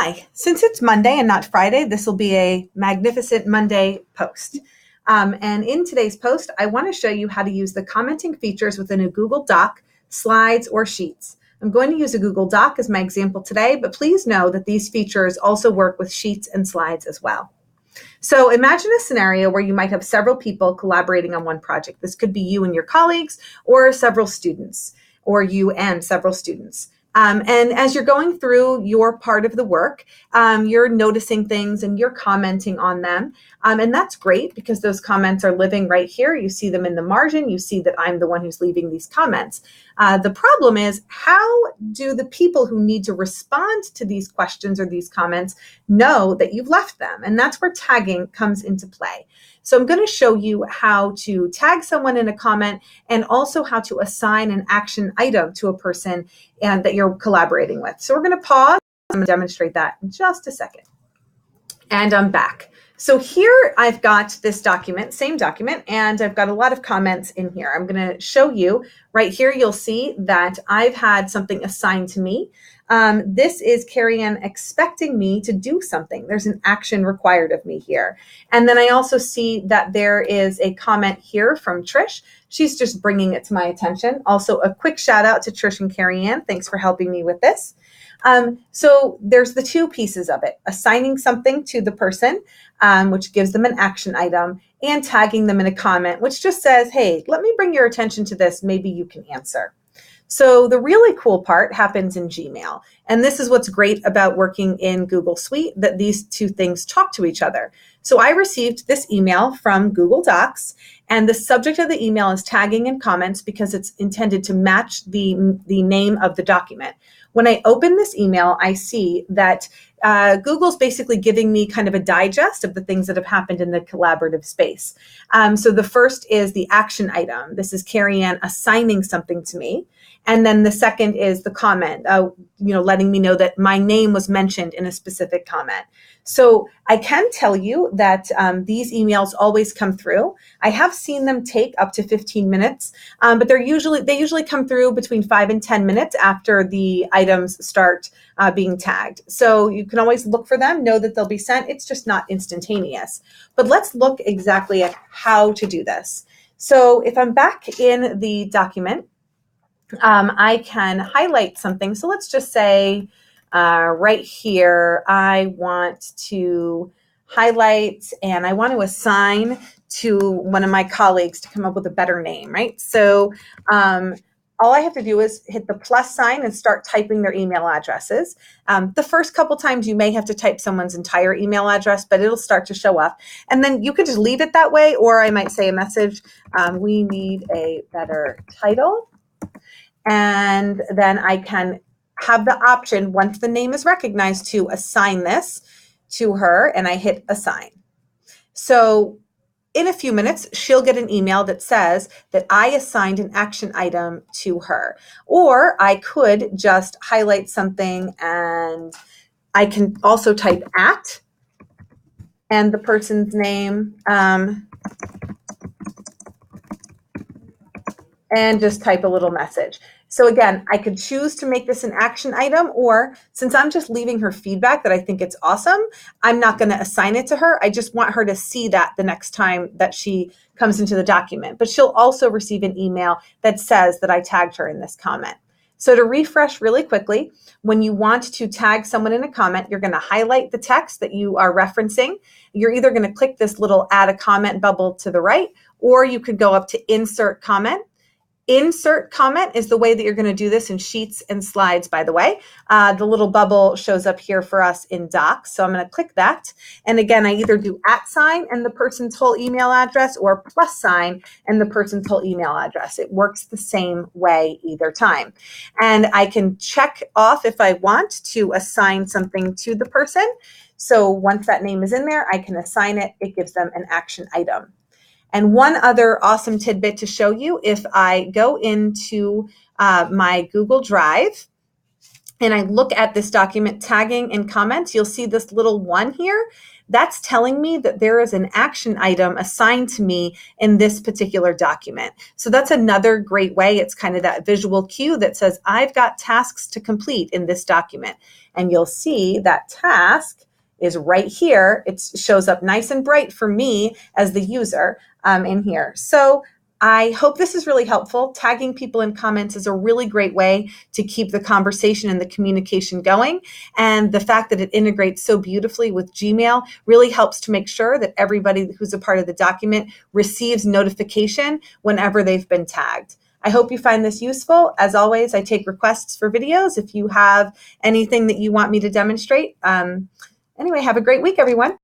Hi, since it's Monday and not Friday, this will be a magnificent Monday post. And in today's post, I want to show you how to use the commenting features within a Google Doc, slides, or sheets. I'm going to use a Google Doc as my example today, but please know that these features also work with sheets and slides as well. So imagine a scenario where you might have several people collaborating on one project. This could be you and your colleagues, or several students, or you and several students. And as you're going through your part of the work, you're noticing things and you're commenting on them. And that's great because those comments are living right here. You see them in the margin. You see that I'm the one who's leaving these comments. The problem is, how do the people who need to respond to these questions or these comments know that you've left them? And that's where tagging comes into play. So I'm going to show you how to tag someone in a comment and also how to assign an action item to a person and that you're collaborating with. So we're going to pause. I'm going to demonstrate that in just a second. And I'm back. So here I've got this document, same document, and I've got a lot of comments in here. I'm going to show you right here. You'll see that I've had something assigned to me. This is Carrie Ann expecting me to do something. There's an action required of me here. And then I also see that there is a comment here from Trish. She's just bringing it to my attention. Also, a quick shout out to Trish and Carrie Ann. Thanks for helping me with this. So there's the two pieces of it: assigning something to the person, which gives them an action item, and tagging them in a comment, which just says, hey, let me bring your attention to this. Maybe you can answer. So the really cool part happens in Gmail. And this is what's great about working in Google Suite, that these two things talk to each other. So I received this email from Google Docs, and the subject of the email is tagging and comments because it's intended to match the name of the document. When I open this email, I see that Google's basically giving me kind of a digest of the things that have happened in the collaborative space. So the first is the action item. This is Carrie Ann assigning something to me. And then the second is the comment, letting me know that my name was mentioned in a specific comment. So I can tell you that these emails always come through. I have seen them take up to 15 minutes, but they usually come through between 5 and 10 minutes after the items start being tagged. So you can always look for them, know that they'll be sent. It's just not instantaneous. But let's look exactly at how to do this. So if I'm back in the document, I can highlight something. So let's just say right here, I want to highlight and I want to assign to one of my colleagues to come up with a better name, right? So all I have to do is hit the plus sign and start typing their email addresses. The first couple times you may have to type someone's entire email address, but it'll start to show up. And then you could just leave it that way, or I might say a message, we need a better title. And then I can have the option, once the name is recognized, to assign this to her, and I hit assign. So in a few minutes, she'll get an email that says that I assigned an action item to her. Or I could just highlight something, and I can also type at and the person's name, and just type a little message. So again, I could choose to make this an action item, or since I'm just leaving her feedback that I think it's awesome, I'm not going to assign it to her. I just want her to see that the next time that she comes into the document. But she'll also receive an email that says that I tagged her in this comment. So to refresh really quickly, when you want to tag someone in a comment, you're going to highlight the text that you are referencing. You're either going to click this little add a comment bubble to the right, or you could go up to insert comment. Insert comment is the way that you're going to do this in Sheets and Slides, by the way. The little bubble shows up here for us in Docs. So I'm going to click that. And again, I either do @ sign and the person's whole email address, or plus sign and the person's whole email address. It works the same way either time. And I can check off if I want to assign something to the person. So once that name is in there, I can assign it. It gives them an action item. And one other awesome tidbit to show you, if I go into my Google Drive and I look at this document tagging and comments, you'll see this little one here. That's telling me that there is an action item assigned to me in this particular document. So that's another great way. It's kind of that visual cue that says, I've got tasks to complete in this document. And you'll see that task is right here. It shows up nice and bright for me as the user in here. So I hope this is really helpful. Tagging people in comments is a really great way to keep the conversation and the communication going. And the fact that it integrates so beautifully with Gmail really helps to make sure that everybody who's a part of the document receives notification whenever they've been tagged. I hope you find this useful. As always, I take requests for videos if you have anything that you want me to demonstrate. Anyway, have a great week, everyone.